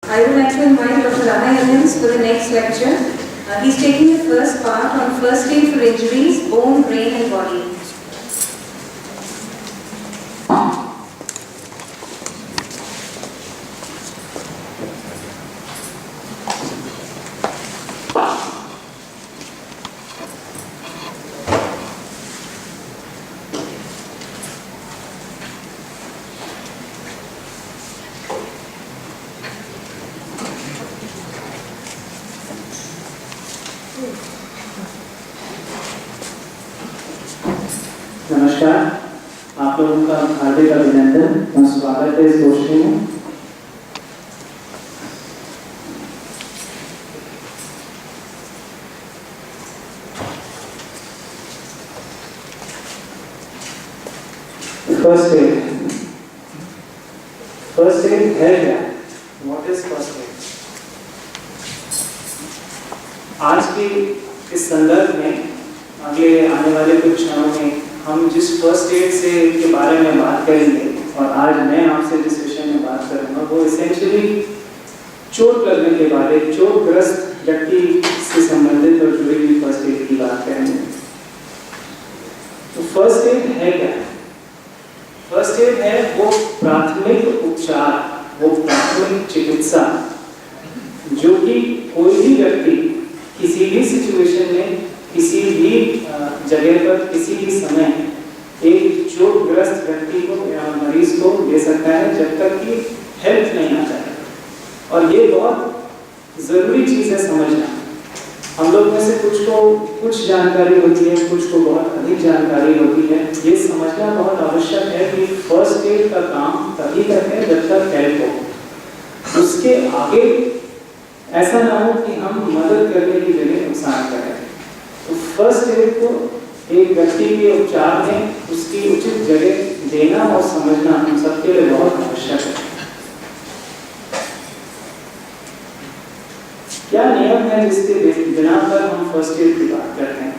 I would like to invite Dr. Anna Elyens for the next lecture. He's taking the first part on first aid for injuries, bone, brain and body. नमस्कार, आप लोगों का हार्दिक अभिनंदन और स्वागत है इस गोष्ठी में। फर्स्ट एड है क्या? What is first aid? आज की इस संदर्भ में अगले आने वाले कुछ क्षणों में हम जिस फर्स्ट एड से के बारे में बात करेंगे और आज मैं आपसे जिस विषय में बात करूंगा वो एसेंशियली चोट लगने के बाद एक चोटग्रस्त व्यक्ति से संबंधित और जुड़ी हुई फर्स्ट एड की बात करेंगे। तो फर्स्ट एड है क्या? फर्स्ट एड है वो प्राथमिक उपचार, वो प्राथमिक चिकित्सा जो कि कोई भी व्यक्ति किसी भी सिचुएशन में, किसी भी जगह पर, किसी भी समय एक चोटग्रस्त व्यक्ति को या मरीज को दे सकता है जब तक कि हेल्प नहीं आ जाए। और ये बहुत जरूरी चीज है समझना। हम लोग में से कुछ को कुछ जानकारी होती है, कुछ को बहुत अधिक जानकारी होती है। ये समझना बहुत आवश्यक है कि फर्स्ट एड का काम तभी करते हैं जब तक हेल्प हो। उसके आगे ऐसा ना हो कि हम मदद करने की जगह नुकसान करें। तो फर्स्ट एड को एक व्यक्ति के उपचार में उसकी उचित जगह देना और समझना हम सबके लिए बहुत आवश्यक है। क्या नियम है जिसके बिना पर हम फर्स्ट एड की बात करते हैं?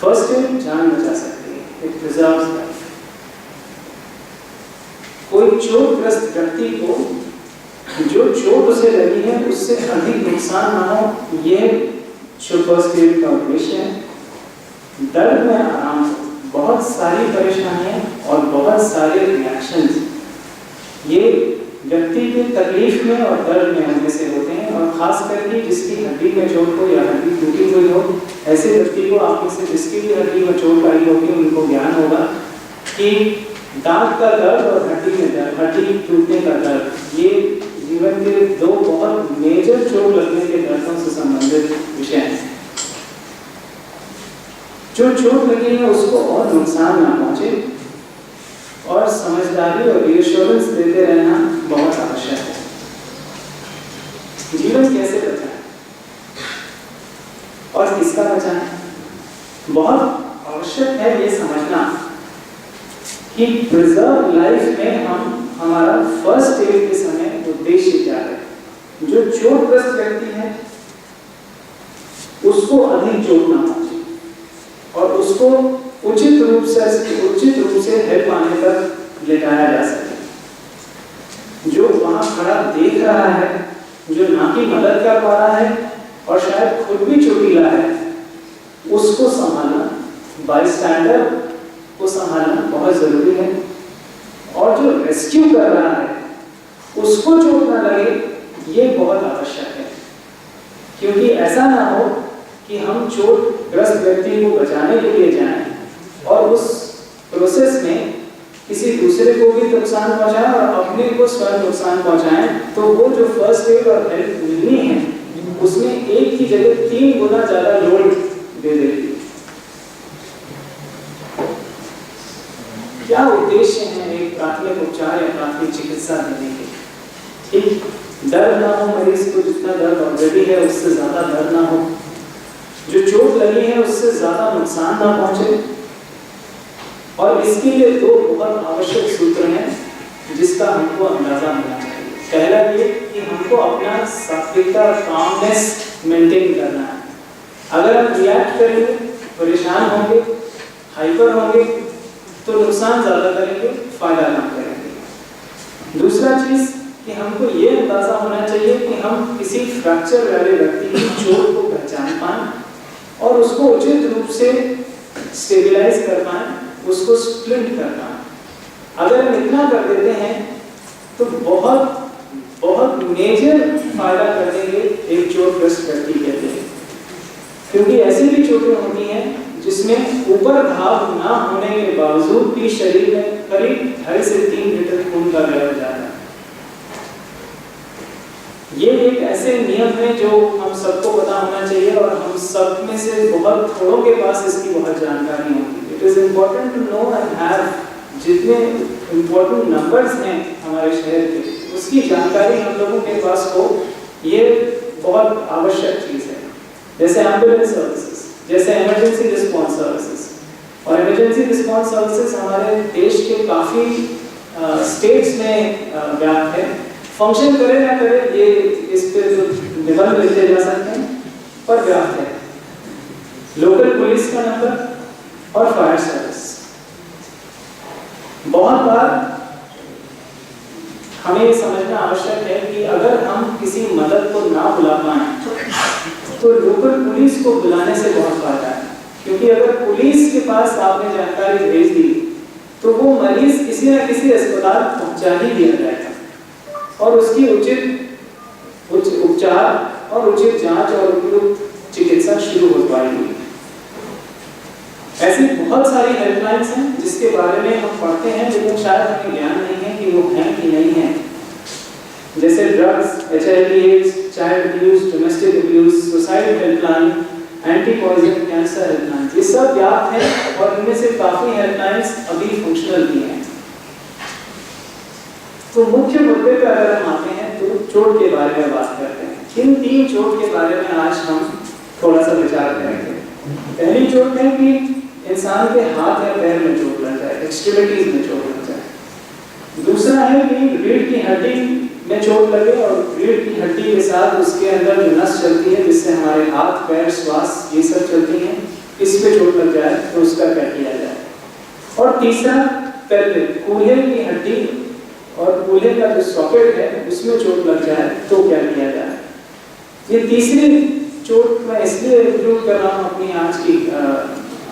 फर्स्ट एड जान बचा सकती है, इट प्रिजर्व्स लाइफ। कोई चोटग्रस्त व्यक्ति को जो चोट उसे लगी है उससे अधिक नुकसान ना हो, ये जो फर्स्ट एड का उद्देश्य है। दर्द में आराम हो, बहुत सारी परेशानियां और बहुत सारे रिएक्शंस ये व्यक्ति के तकलीफ में और दर्द में होने से होते हैं। और खास करके जिसकी हड्डी में चोट हो या हड्डी टूटी हुई हो, ऐसे व्यक्ति को आप में से जिसकी भी हड्डी में चोट आई होगी उनको ज्ञान होगा कि दांत का दर्द और हड्डी में दर्द, हड्डी टूटने का दर्द, ये जीवन के दो बहुत मेजर चोट लगने के दर्दों से संबंधित विषय हैं। जो चोट लगी है उसको और नुकसान ना पहुंचे और समझदारी और रिएश्योरेंस देते रहना बहुत आवश्यक है। जीवन कैसे बचाएं और किसका बचाएं? बहुत आवश्यक है ये समझना कि प्रिजर्व लाइफ में हम हमारा फर्स्ट एड के समय उद्देश्य क्या है। जो चोटग्रस्त व्यक्ति है उसको अधिक चोट ना पहुंचे और उसको उचित रूप से हेल्प आने तक ले जाया जा सके। जो वहां खड़ा देख रहा है, जो ना की मदद कर पा रहा है और शायद खुद भी चोटिला है, उसको संभालना, बाईस्टैंडर को संभालना बहुत जरूरी है। और जो रेस्क्यू कर रहा है उसको चोट ना लगे, ये बहुत आवश्यक है। क्योंकि ऐसा ना हो कि हम चोटग्रस्त व्यक्ति को बचाने के लिए जाएं और उस प्रोसेस में किसी दूसरे को भी नुकसान पहुंचाएं और अपने को स्वयं नुकसान पहुंचाएं। तो वो जो फर्स्ट एड और हेल्प मिलनी है उसमें एक की जगह 3 गुना ज्यादा लोड दे देगी। क्या उद्देश्य है एक प्राथमिक उपचार या प्राथमिक चिकित्सा देने के? ठीक, दर्द ना हो मरीज को, जितना दर्द ऑलरेडी है उससे ज्यादा दर्द ना हो, जो चोट लगी है उससे ज्यादा नुकसान ना पहुंचे। और इसके लिए 2 बहुत आवश्यक सूत्र हैं जिसका हमको अंदाजा होना चाहिए। पहला ये कि हमको अपना सात्विकता, कामनेस मेंटेन करना है। अगर हम रिएक्ट करेंगे, परेशान होंगे, हाइपर होंगे तो नुकसान ज्यादा करेंगे, फायदा कम करेंगे। दूसरा चीज कि हमको ये अंदाजा होना चाहिए कि हम किसी फ्रैक्चर वाले व्यक्ति की चोट को पहचान पाएं और उसको उचित रूप से स्टेबलाइज कर पाएं, उसको स्प्लिंट कर पाएं। अगर हम इतना कर देते हैं तो बहुत बहुत मेजर फायदा कर देंगे एक चोटग्रस्त व्यक्ति के लिए, क्योंकि ऐसी भी चोटें होती हैं जिसमें ऊपर घाव ना होने के बावजूद भी शरीर में करीब 2.5 से 3 लीटर खून का बह जाता है। ये एक ऐसे नियम है जो हम सबको पता होना चाहिए और हम सब में से बहुत थोड़ों के पास इसकी बहुत जानकारी होगी। It is important to know and have, जितने इम्पोर्टेंट नंबर्स हैं हमारे शहर के, उसकी जानकारी हम लोगों के पास हो, ये बहुत आवश्यक चीज है। जैसे एम्बुलेंस सर्विसेज, जैसे इमरजेंसी रिस्पॉन्स सर्विसेज। और इमरजेंसी रिस्पॉन्स सर्विसेज हमारे देश के काफ़ी स्टेट्स में व्याप्त है। फंक्शन करे ना करे, ये इस पे तो निबंध लिखे जा सकते हैं, पर व्याप्त है। लोकल पुलिस का नंबर और फायर सर्विस। बहुत बार हमें समझना आवश्यक है कि अगर हम किसी मदद को ना बुला पाएं तो लोकल पुलिस को बुलाने से बहुत फायदा है, क्योंकि अगर पुलिस के पास आपने जानकारी भेज दी तो वो मरीज किसी न किसी अस्पताल पहुंचा ही दिया जाएगा और उसकी उचित उपचार और उचित जांच और उपयुक्त चिकित्सा शुरू हो पाएगी। ऐसी बहुत सारी हेल्पलाइंस हैं जिसके बारे में हम पढ़ते हैं लेकिन शायद हमें ज्ञान नहीं है कि वो हैं कि नहीं हैं। जैसे drugs, HIV/AIDS, child abuse, domestic abuse, suicide helpline, anti poison, cancer helpline, ये सब व्याप्त हैं और इनमें से काफी हेल्पलाइंस अभी फंक्शनल भी हैं। तो मुख्य मुद्दे पर अगर हम आते हैं तो चोट के बारे में बात करते हैं। किन 3 चोट के बारे में आज हम थोड़ा सा विचार करेंगे। पहली चोट है कि इंसान के हाथ या पैर में चोट लग जाए, एक्सट्रीमिटीज में चोट लग जाए। दूसरा है कि रीढ़ की हड्डी में चोट लगे और रीढ़ की हड्डी के साथ उसके अंदर जो नस चलती है जिससे हमारे हाथ, पैर, श्वास ये सब चलती हैं, इस पे चोट लग जाए तो उसका क्या किया जाए। और तीसरा पेल्विक, कूल्हे की हड्डी और कूल्हे का जो सॉकेट है उसमें चोट लग जाए तो क्या किया जाए। ये तीसरी चोट मैं इसलिए इंक्लूड कर रहा हूँ अपनी आज की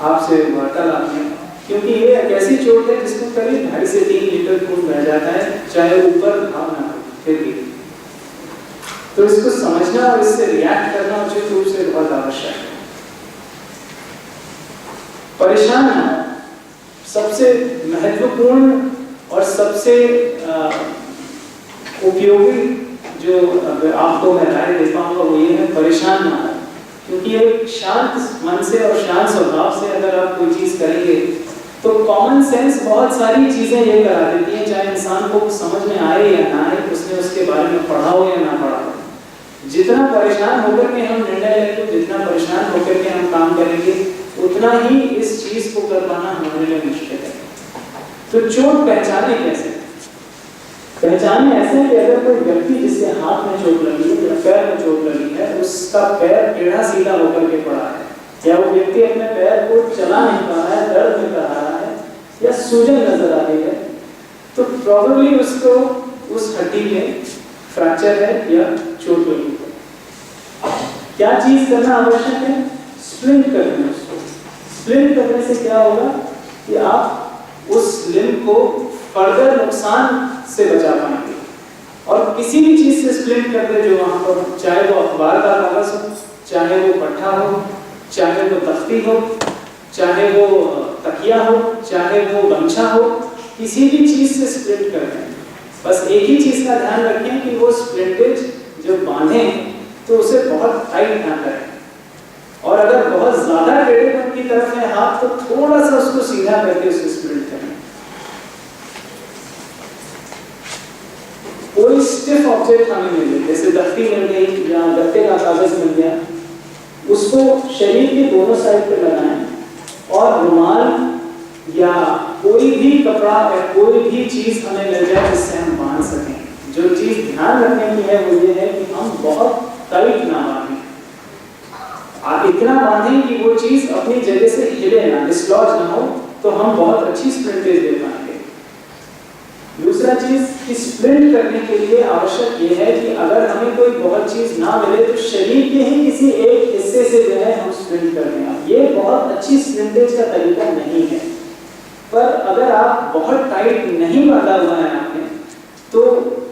आपसे वार्तालाप में, क्योंकि ये एक ऐसी चोट है जिसमें करीब 2.5 से 3 लीटर खून बह जाता है, चाहे ऊपर घाव ना हो फिर भी। तो इसको समझना और इससे रिएक्ट करना उचित रूप से बहुत आवश्यक है। परेशान ना, सबसे महत्वपूर्ण और सबसे उपयोगी जो आपको मैं राय दे पाऊंगा वो ये है, परेशान ना हो। क्योंकि एक शांत मन से और शांत स्वभाव से अगर आप कोई चीज करेंगे तो कॉमन सेंस बहुत सारी चीजें ये करा देती हैं, चाहे इंसान को समझ में आए या ना आए, उसने उसके बारे में पढ़ा हो या ना पढ़ा हो। जितना परेशान होकर के हम निर्णय लेंगे, जितना परेशान होकर के हम काम करेंगे, उतना ही इस चीज को कर पाना हमारे लिए मुश्किल है। तो चोट पहचाने कैसे? पहचाने ऐसे कि अगर कोई व्यक्ति जिसके हाथ में चोट लगी है या पैर में चोट लगी है, उसका पैर टेढ़ा सीधा होकर के पड़ा है, या वो व्यक्ति अपने पैर को चला नहीं पा रहा है, दर्द में कर रहा है या सूजन नजर आ रही है, तो प्रोबेबली उसको उस हड्डी में फ्रैक्चर है या चोट लगी है। क्या चीज करना आवश्यक है? स्प्लिंट करना। उसको स्प्लिंट करने से क्या होगा कि आप उस लिम्ब को फर्दर नुकसान से बचा पाएंगे। और किसी भी चीज से स्प्लिंट कर दे जो वहां पर, चाहे वो अखबार का कागज हो, चाहे वो पट्टा हो, चाहे वो तख्ती हो, चाहे वो तकिया हो, चाहे वो गमछा हो, किसी भी चीज से स्प्लिंट कर दें। बस एक ही चीज का ध्यान रखें कि वो स्प्लिंटेज जब बांधें तो उसे बहुत टाइट ना करें, और अगर बहुत ज्यादा टेढ़ेपन की तरफ है हाथ तो थोड़ा सा उसको सीधा करके उसे स्प्लिंट करें। कोई स्टिफ ऑब्जेक्ट हमें मिले, जैसे तख्ती मिल गई या गत्ते का कागज मिल गया, उसको शरीर के दोनों साइड पे लगाएं और रुमाल या कोई भी कपड़ा या कोई भी चीज हमें मिल जाए जिससे हम बांध सकें। जो चीज ध्यान रखने की है वो ये है कि हम बहुत टाइट ना बांधें, आप इतना बांधें कि वो चीज अपनी जगह से हिले ना, डिसलॉज ना हो, तो हम बहुत अच्छी स्प्लिंटेज दे पाएंगे। दूसरा चीज, कि स्प्लिंट करने के लिए आवश्यक ये है कि अगर हमें कोई बहुत चीज ना मिले तो शरीर के ही किसी एक हिस्से से जो है हम स्प्लिंट कर दें। ये बहुत अच्छी स्प्लिंटेज का तरीका नहीं है, पर अगर आप बहुत टाइट नहीं बांधा हुआ है आपने, तो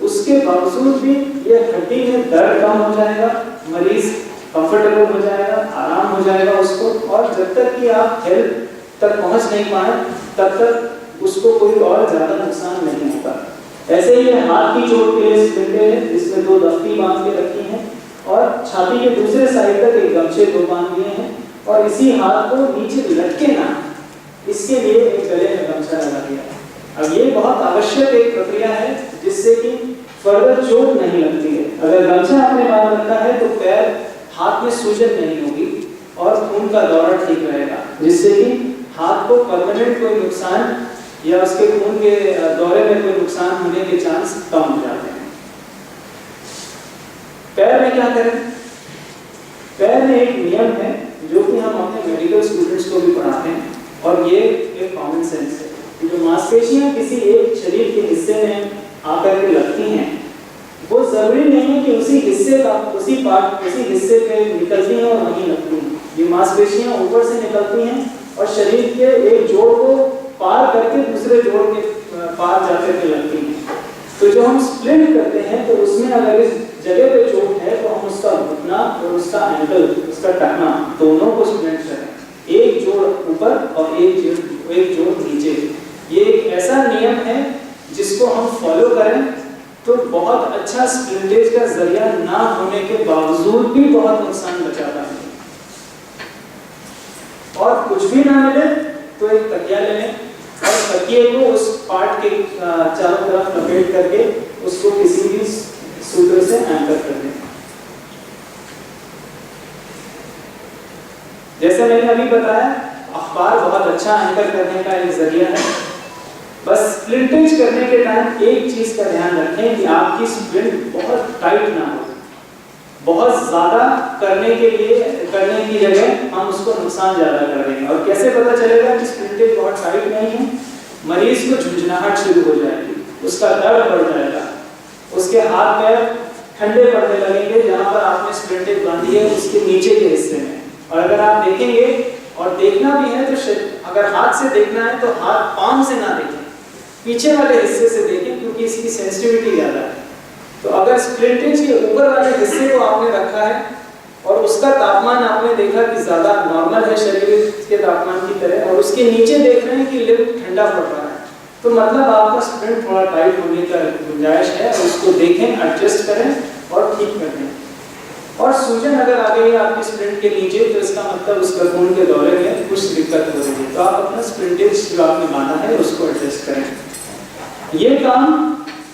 उसके बावजूद भी ये हड्डी में दर्द कम हो जाएगा, मरीज कंफर्टेबल हो जाएगा, आराम हो जाएगा उसको, और जब तक कि आप हेल्थ तक पहुंच नहीं पाए तब तक उसको कोई और ज्यादा नुकसान नहीं होगा। ऐसे ही हाथ की चोट के लिए स्प्लिंटेज है, जिसमें 2 दफ्ती बांध के रखी हैं और छाती के दूसरे साइड तक एक गमछे 2 बांध दिए हैं, और इसी हाथ को नीचे लटके ना, इसके लिए एक गले में गमछा लगा दिया। अब ये बहुत आवश्यक एक प्रक्रिया है जिससे कि फर्दर चोट नहीं लगती है। अगर गमछा आपने बांध रखा है तो पैर हाथ में सूजन नहीं होगी और खून का दौरा ठीक रहेगा, जिससे कि हाथ को परमानेंट कोई नुकसान या उसके खून के दौरे में कोई नुकसान होने के चांस कम हो जाते हैं। पैर में क्या करें? पैर में एक नियम है जो कि हम अपने मेडिकल स्टूडेंट्स को भी पढ़ाते हैं, और ये एक कॉमन सेंस है कि जो मांसपेशियां किसी एक शरीर के हिस्से में आकर के लगती हैं, वो जरूरी नहीं है कि उसी हिस्से पे निकलती हैं और वहीं लगती हैं। ये मांसपेशियां ऊपर से निकलती हैं और शरीर के एक जोड़ को पार करके दूसरे जोड़ के पार जाकर के लगती हैं। तो जो हम स्प्लिंट करते हैं तो उसमें अगर इस जगह पे चोट है तो हम उसका घुटना और उसका एंकल, उसका टखना दोनों को स्प्लिंट करें, एक जोड़ ऊपर और एक जोड़ नीचे। ये एक ऐसा नियम है जिसको हम फॉलो करें तो बहुत अच्छा स्प्लिंटेज का जरिया ना होने के बावजूद भी बहुत नुकसान बचाता है। और कुछ भी ना मिले तो एक तकिया ले लें और तकिए को उस पार्ट के चारों तरफ लपेट करके उसको किसी भी सूत्र से एंकर कर दें। जैसे मैंने अभी बताया, अखबार बहुत अच्छा एंकर करने का एक जरिया है। बस स्प्लिंटेज करने के टाइम एक चीज का ध्यान रखें कि आपकी स्प्लिंट बहुत टाइट ना हो। बहुत ज्यादा करने की जगह हम उसको नुकसान ज्यादा कर देंगे। और कैसे पता चलेगा कि स्प्लिंटेज बहुत टाइट नहीं है? मरीज को झुंझुनाहट शुरू हो जाएगी, उसका दर्द बढ़ जाएगा, उसके हाथ पैर ठंडे पड़ने लगेंगे जहां पर आपने स्प्लिंटेज बांधी है उसके नीचे के हिस्से में। और अगर आप देखेंगे, और देखना भी है तो अगर हाथ से देखना है तो हाथ पाम से ना देखें, पीछे वाले हिस्से से देखें, क्योंकि इसकी सेंसिटिविटी ज्यादा है। तो अगर स्प्लिंटेज के ऊपर वाले हिस्से को आपने रखा है और उसका तापमान आपने देखा कि ज्यादा नॉर्मल है शरीर के तापमान की तरह, और उसके नीचे देख रहे हैं कि लिम्फ ठंडा पड़ रहा है, तो मतलब आपका स्प्लिंट थोड़ा टाइट होने का गुंजाइश है। उसको देखें, एडजस्ट करें और ठीक कर दें। और सूजन अगर आ गई है आपकी स्प्लिंट के नीचे तो इसका मतलब उसका खून के दौरे में कुछ दिक्कत हो रही है, तो आप अपना स्प्लिंटेज जो आपने बांधा है उसको एडजस्ट करें। ये काम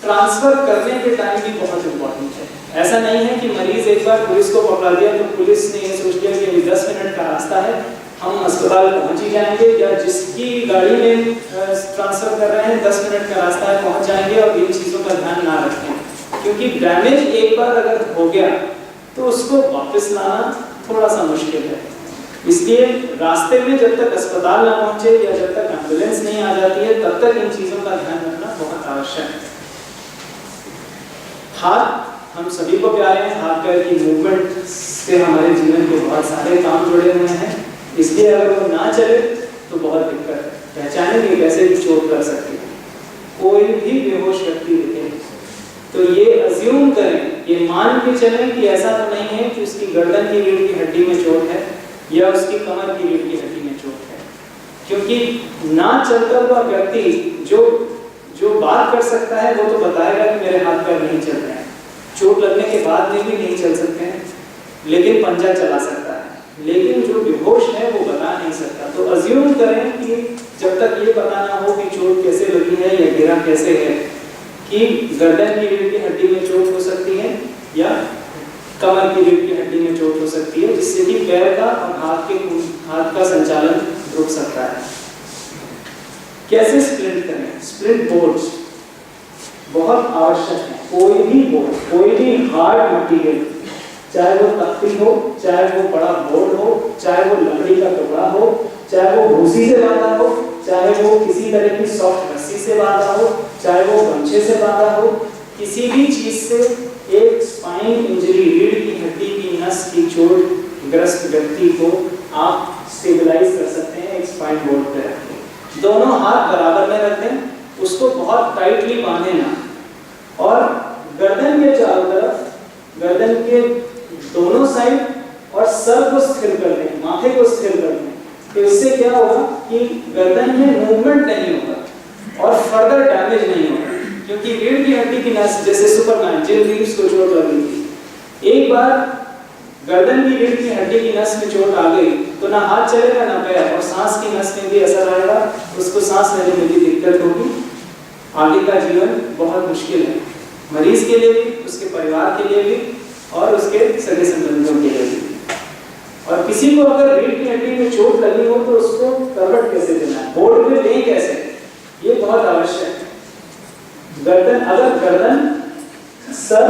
ट्रांसफर करने के टाइम भी बहुत इंपॉर्टेंट है। ऐसा नहीं है कि मरीज एक बार पुलिस को पकड़ा दिया तो पुलिस ने ये सोच लिया कि अभी 10 मिनट का रास्ता है, हम अस्पताल पहुंच ही जाएंगे, या जिसकी गाड़ी में ट्रांसफर कर रहे हैं 10 मिनट का रास्ता है पहुंच जाएंगे, और इन चीज़ों का ध्यान ना रखें। क्योंकि डैमेज एक बार अगर हो गया तो उसको वापस लाना थोड़ा सा मुश्किल है। इसलिए रास्ते में जब तक अस्पताल ना पहुंचे या जब तक एम्बुलेंस नहीं आ जाती है तब तक इन चीज़ों का ध्यान रखना बहुत आवश्यक है। हाथ हम सभी को प्यारे हैं, हाथ पैर की मूवमेंट से हमारे जीवन के बहुत सारे काम जुड़े हुए हैं, इसलिए अगर वो ना चले तो बहुत दिक्कत है। पहचानेंगे कैसे भी चोट कर सकती है। कोई भी बेहोश व्यक्ति दिखे तो ये अज्यूम करें, ये मान के चलें कि ऐसा तो नहीं है कि उसकी गर्दन की रीढ़ की हड्डी में चोट है या उसकी कमर की रीढ़ की हड्डी में चोट है। क्योंकि ना चलता हुआ व्यक्ति जो बात कर सकता है वो तो बताएगा कि मेरे हाथ पैर नहीं चल रहे हैं, चोट लगने के बाद में भी नहीं चल सकते हैं, लेकिन पंजा चला सकता है। लेकिन जो बेहोश है वो बता नहीं सकता। तो अज्यूम करें कि जब तक ये पता ना हो कि चोट कैसे लगी है या गिरा कैसे है, कि गर्दन की रीढ़ की हड्डी में चोट हो सकती है या कमर की रीढ़ की हड्डी में चोट हो सकती है, जिससे कि पैर का और हाथ का संचालन रुक सकता है। कैसे स्प्लिंट करें? स्प्लिंट बोर्ड्स बहुत आवश्यक है। कोई भी बोर्ड, कोई भी हार्ड मटेरियल, चाहे वो तख्ती हो, चाहे वो बड़ा बोर्ड हो, चाहे वो लकड़ी का टुकड़ा हो, चाहे वो भूसी से बना हो, चाहे वो किसी तरह की सॉफ्ट रस्सी से बांधा हो, चाहे वो गमछे से बांधा हो, किसी भी चीज से एक स्पाइन इंजरी, रीढ़ की हड्डी की नस की चोट ग्रस्त व्यक्ति को आप स्टेबलाइज कर सकते हैं एक स्पाइन बोर्ड पे रख के। दोनों हाथ बराबर में रख दें, उसको बहुत टाइटली बांधे ना, और गर्दन के चारों तरफ, गर्दन के दोनों साइड और सर को स्थिर कर दें, माथे को स्थिर कर दें। तो इससे क्या होगा कि गर्दन में मूवमेंट नहीं होगा और फर्दर डैमेज नहीं होगा, क्योंकि रीढ़ की हड्डी की नस, जैसे सुपरमैन जिम रीव्स को चोट लगी थी, एक बार गर्दन की रीढ़ की हड्डी की नस में चोट आ गई तो ना हाथ चलेगा ना पैर, और सांस की नस में भी असर आएगा, उसको सांस लेने में भी दिक्कत होगी, आगे का जीवन बहुत मुश्किल है, मरीज के लिए भी, उसके परिवार के लिए भी और उसके सगे संबंधियों के लिए भी। और किसी को अगर रीढ़ की हड्डी में चोट लगी हो तो उसको करवट कैसे देना है, बोर्ड पे लें कैसे, ये बहुत आवश्यक है। गर्दन, अगर गर्दन, सर,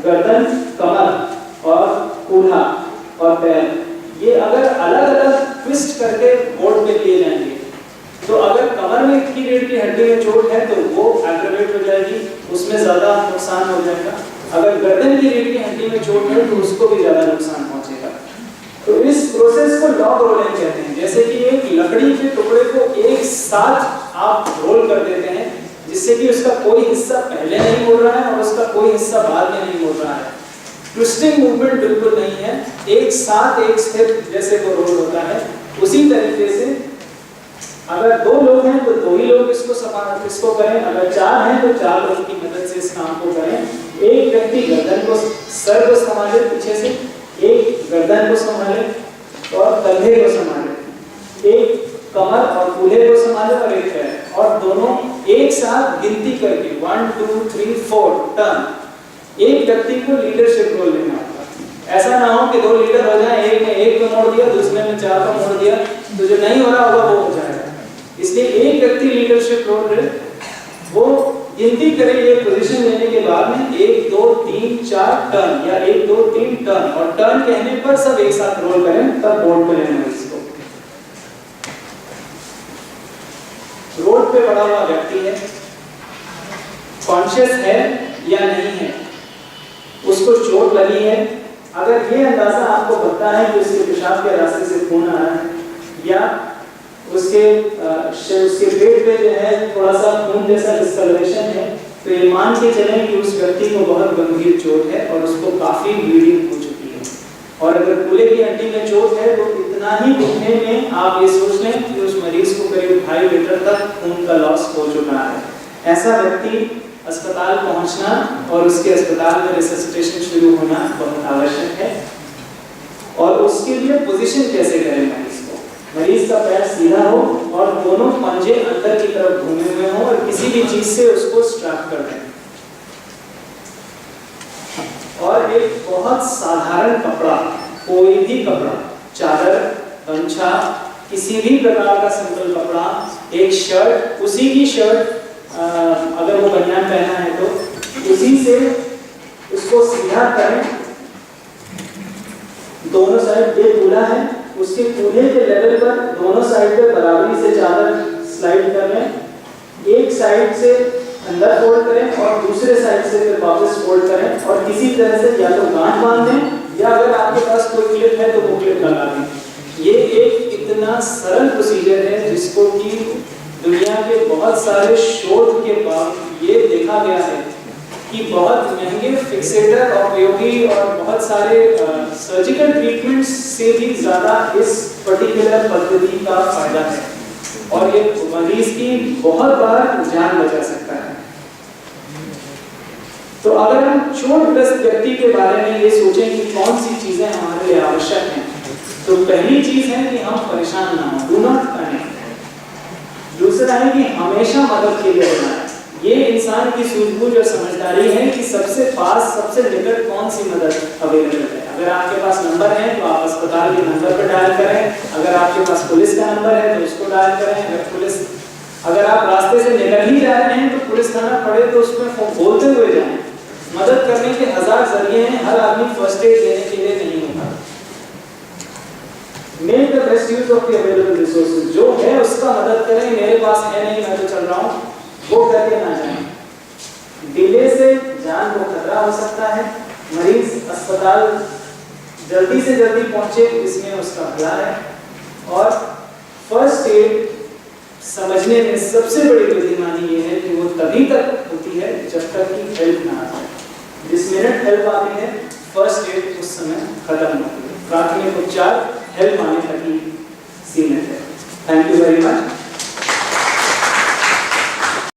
गर्दन, कमर और कूल्हा और पैर, ये अगर अलग अलग ट्विस्ट करके बोर्ड पे लिए जाएंगे तो अगर कमर में की रीढ़ की हड्डी में चोट है तो वो एग्रेवेट हो जाएगी, उसमें ज्यादा नुकसान हो जाएगा। अगर गर्दन की रीढ़ की हड्डी में चोट है तो उसको भी ज्यादा नुकसान पहुंचेगा। तो इस प्रोसेस को लॉग रोलिंग कहते हैं, जैसे कि एक लकड़ी के टुकड़े को एक साथ आप रोल कर देते हैं, जिससे कि उसका कोई हिस्सा पहले नहीं मुड़ रहा है और उसका कोई हिस्सा बाद में नहीं मुड़ रहा है, ट्विस्टिंग मूवमेंट बिल्कुल नहीं है, एक साथ एक स्टेप जैसे वो रोल होता है। उसी तरीके से अगर 2 लोग हैं तो 2 ही लोग इसको करें, अगर 4 हैं तो 4 लोगों की मदद से इस काम को करें। एक व्यक्ति गर्दन को, सर को संभाले पीछे से, एक गर्दन को संभाले और कंधे को संभाले, एक कमर और कूल्हे को संभाले और एक पैर, और दोनों एक साथ गिनती करके 1 2 3 4 टर्न एक व्यक्ति को लीडरशिप रोल लेना होगा। ऐसा ना हो कि 2 लीडर हो जाए, एक ने 1 को मोड़ दिया, दूसरे ने 4 को मोड़ दिया, तो जो नहीं हो रहा होगा वो हो जाएगा। इसलिए एक व्यक्ति लीडरशिप रोल ले, वो गिनती करे ये पोजीशन लेने के बाद में 1 2 3 4 टर्न या 1 2 3 टर्न, और टर्न कहने पर सब एक साथ रोल करें, तब बोर्ड पे लेना है इसको। रोड पे पड़ा हुआ व्यक्ति है, कॉन्शियस है या नहीं है, उसको चोट लगी है, अगर ये अंदाजा आपको पता है कि उसके पेशाब के रास्ते से खून आ रहा है या उसके पेट पे जो है थोड़ा सा खून जैसा डिस्कलरेशन है, तो ये मान के चलें कि उस व्यक्ति को बहुत गंभीर चोट है और उसको काफी ब्लीडिंग हो चुकी है। और अगर कूल्हे की हड्डी में चोट है तो इतना ही दुखने में आप ये सोच लें कि उस मरीज को करीब 2.5 लीटर तक खून का लॉस हो चुका है। ऐसा व्यक्ति अस्पताल पहुंचना और उसके अस्पताल में रिससिटेशन शुरू होना बहुत आवश्यक है। और उसके लिए पोजीशन कैसे करें मरीज को, मरीज का पैर सीधा हो और दोनों पंजे अंदर की तरफ घूमे हुए हों और किसी भी चीज से उसको स्ट्रैप कर दें। और एक बहुत साधारण कपड़ा, कोई भी कपड़ा, चादर, गमछा, किसी भी प्रकार का सिंपल कपड़ा, एक शर्ट, उसी की शर्ट, अगर वो बनियान पहना है तो उसी से उसको सीधा करें, दोनों साइड ये कूल्हा है, उसके कूल्हे के लेवल पर दोनों साइड पे बराबरी से चादर स्लाइड कर लें, एक साइड से अंदर फोल्ड करें और दूसरे साइड से फिर वापस फोल्ड करें, और किसी तरह से या तो गांठ बांध दें या अगर आपके पास कोई क्लिप है तो वो क्लिप लगा दें। ये एक इतना सरल प्रोसीजर है जिसको कि दुनिया के बहुत सारे शोध के बाद ये देखा गया है कि बहुत महंगे फिक्सेटर और उपयोगी और बहुत सारे सर्जिकल ट्रीटमेंट्स से भी ज़्यादा इस पर्टिकुलर पद्धति का फायदा है और ये मरीज की बहुत बार जान बचा सकता है। तो अगर हम चोटग्रस्त व्यक्ति के बारे में ये सोचें कि कौन सी चीज़ें हमारे लिए आवश्यक हैं, तो पहली चीज़ है कि हम परेशान ना हों, डू नॉट पैनिक। दूसरा है कि हमेशा मदद के लिए होना है। ये इंसान की सूझबूझ और समझदारी है कि सबसे पास, सबसे निकट कौन सी मदद अवेलेबल है। अगर आपके पास नंबर है तो आप अस्पताल के नंबर पर डायल करें, अगर आपके पास पुलिस का नंबर है तो उसको डायल करें, अगर आप रास्ते से निकल ही जा रहे हैं तो पुलिस थाना पड़े तो उसमें बोलते हुए जाएं। मदद करने के 1000 जरिए हैं, हर आदमी फर्स्ट एड देने के लिए नहीं होता। Make the best best use of the available resources, जो है उसका मदद करें, मेरे पास है नहीं मैं तो चल रहा हूँ, वो करके ना जाएं। डिले से जान को खतरा हो सकता है, मरीज अस्पताल जल्दी से जल्दी पहुंचे इसमें उसका भला है। और फर्स्ट एड समझने में सबसे बड़ी बुद्धिमानी ये है कि वो तभी तक होती है जब तक कि हेल्प ना आ जाए। जिस मिनट हेल्प आती है फर्स्ट एड उस समय खत्म होती है। प्राथमिक उपचार हेल्प आने तक ही सीमित है। Thank you very much.